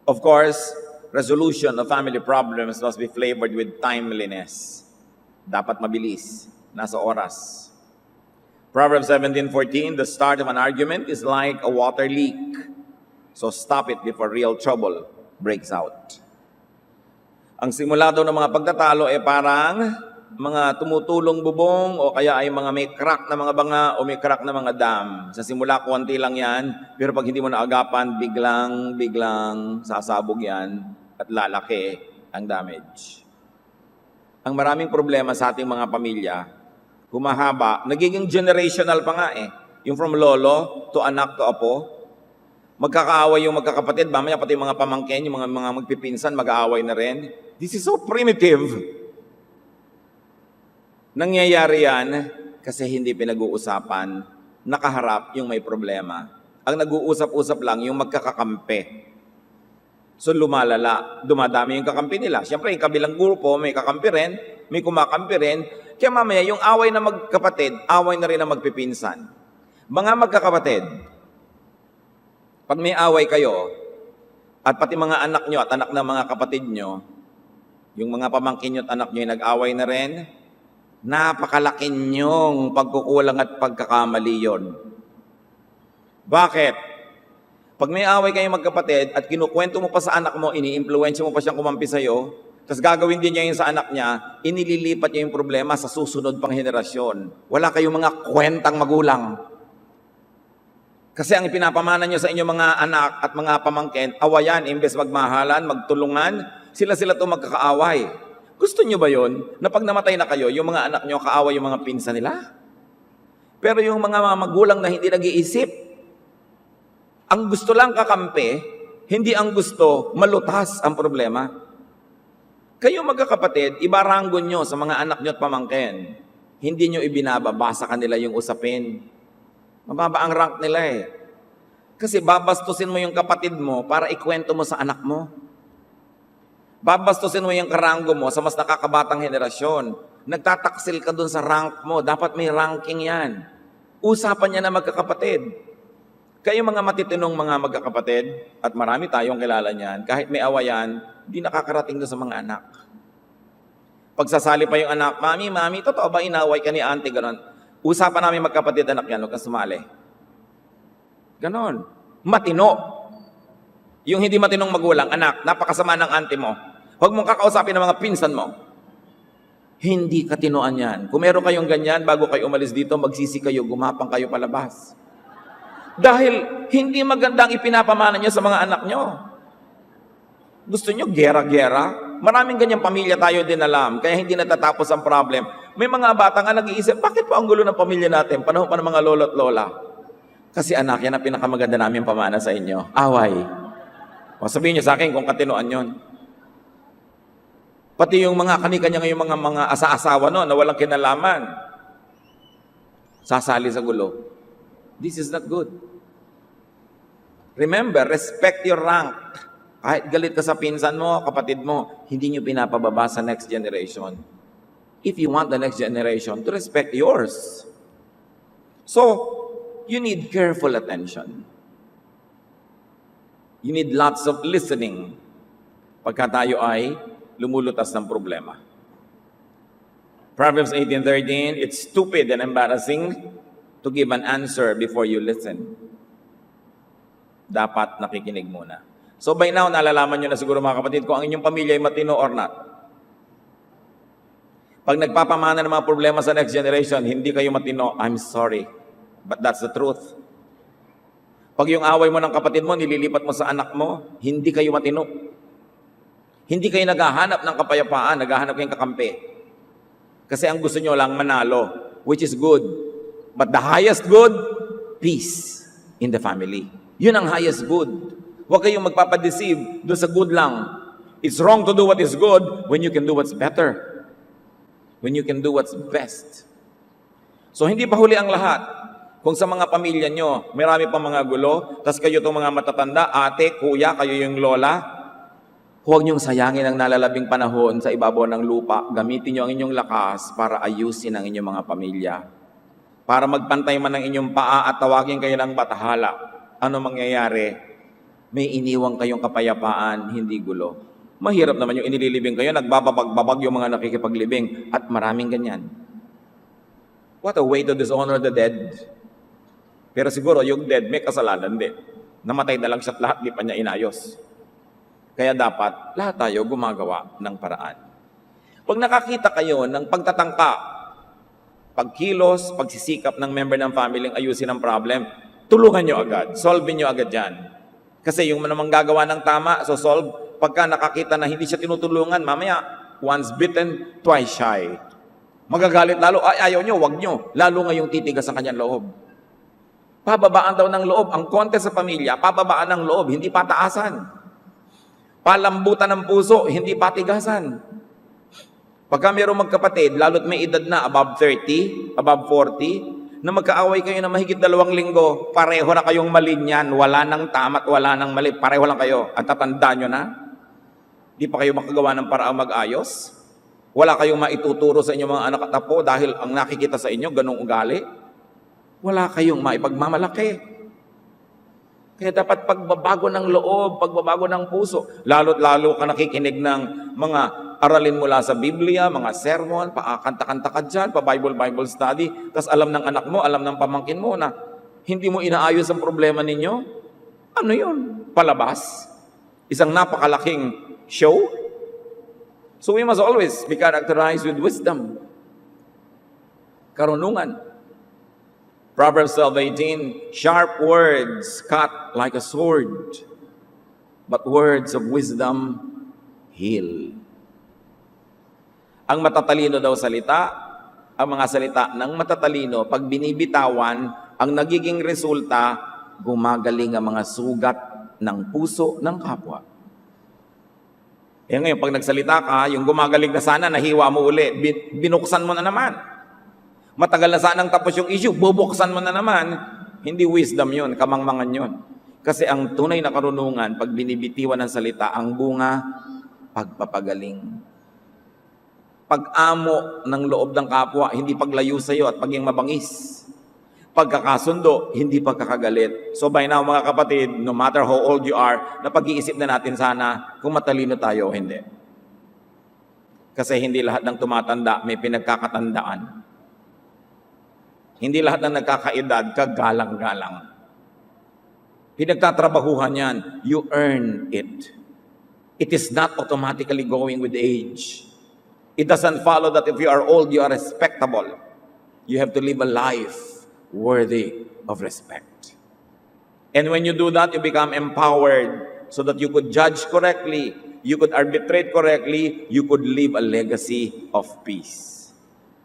Of course, resolution of family problems must be flavored with timeliness. Dapat mabilis, nasa oras. Proverbs 17:14, the start of an argument is like a water leak. So stop it before real trouble breaks out. Ang simula daw ng mga pagtatalo ay parang mga tumutulong bubong o kaya ay mga may crack na mga banga o may crack na mga dam. Sa simula, konti lang yan, pero pag hindi mo naagapan, biglang sasabog yan at lalaki ang damage. Ang maraming problema sa ating mga pamilya, humahaba, nagiging generational pa nga eh. Yung from lolo to anak to apo, magkakaaway yung magkakapatid, mamaya pati yung mga pamangkin, yung mga magpipinsan, mag-aaway na rin. This is so primitive. Nangyayari yan kasi hindi pinag-uusapan, nakaharap yung may problema. Ang nag-uusap-usap lang yung magkakakampi. So lumalala, dumadami yung kakampi nila. Siyempre, yung kabilang grupo, may kakampi rin, may kumakampi rin. Kaya mamaya, yung away na magkapatid, away na rin na magpipinsan. Mga magkakapatid, pag may away kayo, at pati mga anak nyo at anak ng mga kapatid nyo, yung mga pamangkin nyo at anak nyo yung nag-away na rin, napakalaki nyong pagkukulang at pagkakamali yon. Bakit? Pag may away kayo magkapatid at kinukwento mo pa sa anak mo, ini-influensya mo pa siyang kumampi sa'yo, tapos gagawin din niya yun sa anak niya, inililipat niya yung problema sa susunod pang henerasyon. Wala kayong mga kwentang magulang. Kasi ang ipinapamana nyo sa inyong mga anak at mga pamangkin, awayan, imbes magmahalan, magtulungan, sila-sila to magkakaaway. Gusto nyo ba yon na pag namatay na kayo, yung mga anak nyo kaaway yung mga pinsa nila? Pero yung mga magulang na hindi nag-iisip, ang gusto lang kakampi, hindi ang gusto malutas ang problema. Kayo magkakapatid, ibaranggon nyo sa mga anak nyo at pamangkin. Hindi nyo ibinababa sa kanila yung usapin. Mababa ang rank nila eh. Kasi babastusin mo yung kapatid mo para ikwento mo sa anak mo. Babastusin mo yung karanggo mo sa mas nakakabatang henerasyon. Nagtataksil ka dun sa rank mo. Dapat may ranking yan. Usapan niya na magkakapatid. Kayo mga matitinong mga magkakapatid, at marami tayong kilala niyan, kahit may awayan, di nakakarating doon sa mga anak. Pagsasali pa yung anak, Mami, totoo ba inaway ka ni auntie? Ganon. Usapan namin magkapatid, anak yan, huwag kang sumali. Ganon. Matino. Yung hindi matinong magulang, anak, napakasama ng auntie mo. Huwag mong kakausapin ng mga pinsan mo. Hindi katinoan yan. Kung meron kayong ganyan, bago kayo umalis dito, magsisi kayo, gumapang kayo palabas. Dahil hindi magandang ipinapamana nyo sa mga anak nyo. Gusto nyo gera-gera? Maraming ganyang pamilya tayo din alam, kaya hindi natatapos ang problem. May mga bata nga nag-iisip, bakit po ang gulo ng pamilya natin? Panahon pa ng mga lolo at lola. Kasi anak, yan ang pinakamaganda namin pamana sa inyo. Away. O sabihin nyo sa akin kung katinoan yon. Pati yung mga kani-kanya ngayong mga asa-asawa no, na walang kinalaman. Sasali sa gulo. This is not good. Remember, respect your rank. Kahit galit ka sa pinsan mo, kapatid mo, hindi nyo pinapababa sa next generation. If you want the next generation to respect yours. So, you need careful attention. You need lots of listening pagka tayo ay lumulutas ng problema. Proverbs 18:13, it's stupid and embarrassing to give an answer before you listen. Dapat nakikinig muna. So by now, nalalaman nyo na siguro mga kapatid kung ang inyong pamilya ay matino or not. Pag nagpapamana ng mga problema sa next generation, hindi kayo matino, I'm sorry. But that's the truth. Pag yung away mo ng kapatid mo, nililipat mo sa anak mo, hindi kayo matino. Hindi kayo naghahanap ng kapayapaan, naghahanap kayong kakampi. Kasi ang gusto nyo lang manalo, which is good. But the highest good, peace in the family. Yun ang highest good. Huwag kayong magpapadeceive doon sa good lang. It's wrong to do what is good when you can do what's better. when you can do what's best. So hindi pa huli ang lahat. Kung sa mga pamilya nyo, marami pa mga gulo, tas kayo itong mga matatanda, ate, kuya, kayo yung lola, huwag niyong sayangin ang nalalabing panahon sa ibabaw ng lupa. Gamitin niyo ang inyong lakas para ayusin ang inyong mga pamilya. Para magpantay man ang inyong paa at tawagin kayo ng batahala. Ano mangyayari? May iniwang kayong kapayapaan, hindi gulo. Mahirap naman yung inililibing kayo, nagbababag-babag yung mga nakikipaglibing at maraming ganyan. What a way to dishonor the dead. Pero siguro yung dead may kasalanan din. Namatay na lang siya at lahat di pa niya inayos. Kaya dapat lahat tayo gumagawa ng paraan. Pag nakakita kayo ng pagtatangka, pagkilos, pagsisikap ng member ng family ang ayusin ang problem, tulungan nyo agad, solve nyo agad yan. Kasi yung namang gagawa ng tama, so solve, pagka nakakita na hindi siya tinutulungan, mamaya, once bitten, twice shy. Magagalit lalo, ay ayaw nyo, wag nyo. Lalo ngayong titigas sa kanyang loob. Pababaan daw ng loob. Ang konte sa pamilya, pababaan ng loob, hindi pataasan. Palambutan ng puso, hindi patigasan. Pagka mayroong magkapatid, lalo't may edad na, above 30, above 40, na magkaaway kayo na mahigit 2 linggo, pareho na kayong mali niyan, wala nang tama at wala nang mali, pareho lang kayo. At tatanda nyo na, di pa kayo makagawa ng paraang mag-ayos. Wala kayong maituturo sa inyong mga anak at apo dahil ang nakikita sa inyo, ganong ugali. Wala kayong maipagmamalaki. Kaya dapat pagbabago ng loob, pagbabago ng puso. Lalo't lalo ka nakikinig ng mga aralin mula sa Biblia, mga sermon, paakanta-kanta ka dyan, pa-Bible study, tas alam ng anak mo, alam ng pamangkin mo na hindi mo inaayos ang problema ninyo. Ano yun? Palabas? Isang napakalaking show? So we must always be characterized with wisdom. Karunungan. Proverbs 12:18, sharp words cut like a sword, but words of wisdom heal. Ang matatalino daw salita, ang mga salita ng matatalino, pag binibitawan, ang nagiging resulta, gumagaling ang mga sugat ng puso ng kapwa. Eh ngayon, pag nagsalita ka, yung gumagaling na sana, nahiwa mo uli, binuksan mo na naman. Matagal na sanang tapos yung issue, bubuksan mo na naman. Hindi wisdom yun, kamangmangan yun. Kasi ang tunay na karunungan, pag binibitiwan ng salita, ang bunga, pagpapagaling. Pag-amo ng loob ng kapwa, hindi paglayo sa iyo at paging mabangis. Pagkakasundo, hindi pagkakagalit. So by now, mga kapatid, no matter how old you are, napag-iisip na natin sana kung matalino tayo o hindi. Kasi hindi lahat ng tumatanda may pinagkakatandaan. Hindi lahat ng nagkakaedad kagalang-galang. Pinagtatrabahuhan yan. You earn it. It is not automatically going with age. It doesn't follow that if you are old, you are respectable. You have to live a life worthy of respect. And when you do that, you become empowered so that you could judge correctly, you could arbitrate correctly, you could leave a legacy of peace.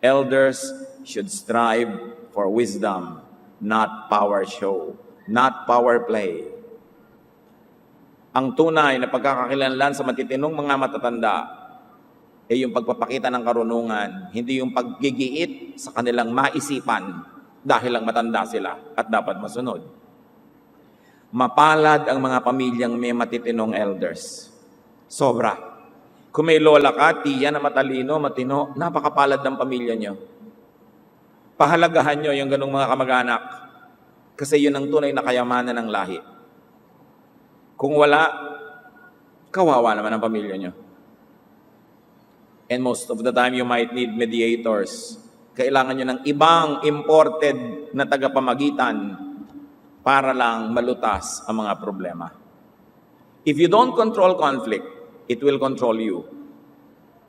Elders should strive for wisdom, not power show, not power play. Ang tunay na pagkakakilanlan sa matitinong mga matatanda ay yung pagpapakita ng karunungan, hindi yung paggigiit sa kanilang maisipan dahil lang matanda sila at dapat masunod. Mapalad ang mga pamilyang may matitinong elders. Sobra. Kung may lola ka, tiya na matalino, matino, napakapalad ng pamilya nyo. Pahalagahan nyo yung ganong mga kamag-anak kasi yun ang tunay na kayamanan ng lahi. Kung wala, kawawa naman ang pamilya nyo. And most of the time, you might need mediators. Kailangan nyo ng ibang imported na tagapamagitan para lang malutas ang mga problema. If you don't control conflict, it will control you.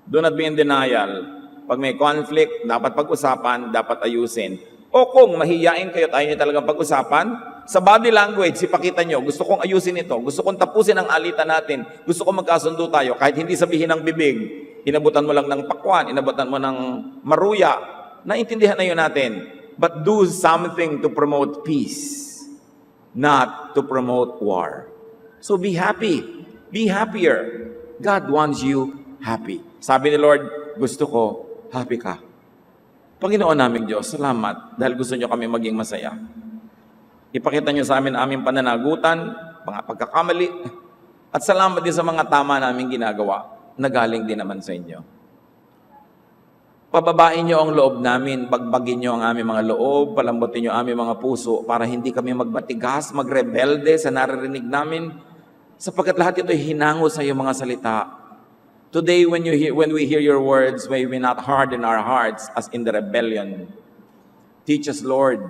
Do not be in denial. Pag may conflict, dapat pag-usapan, dapat ayusin. O kung mahihiyain kayo, tayo nyo talagang pag-usapan, sa body language, ipakita nyo, gusto kong ayusin ito, gusto kong tapusin ang alitan natin, gusto kong magkasundo tayo, kahit hindi sabihin ng bibig, inabutan mo lang ng pakwan, inabutan mo ng maruya, naintindihan na yun natin. But do something to promote peace, not to promote war. So be happy, be happier. God wants you happy. Sabi ni Lord, gusto ko happy ka. Panginoon naming Diyos, salamat dahil gusto nyo kami maging masaya. Ipakita nyo sa amin aming pananagutan, mga pagkakamali, at salamat din sa mga tama naming ginagawa na galing din naman sa inyo. Pababain nyo ang loob namin, bagbagin nyo ang aming mga loob, palambutin nyo ang aming mga puso para hindi kami magbatigas, magrebelde sa naririnig namin, sapagkat lahat ito ay hinango sa iyong mga salita. Today, when we hear your words, may we not harden our hearts as in the rebellion. Teach us, Lord,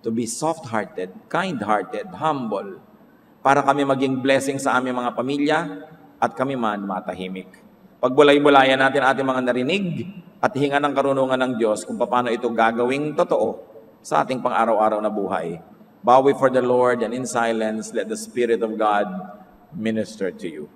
to be soft-hearted, kind-hearted, humble, para kami maging blessing sa aming mga pamilya at kami man matahimik. Pagbulay-bulayan natin ating mga narinig at hinga ng karunungan ng Diyos kung paano ito gagawing totoo sa ating pang-araw-araw na buhay. Bow we for the Lord, and in silence, let the Spirit of God minister to you.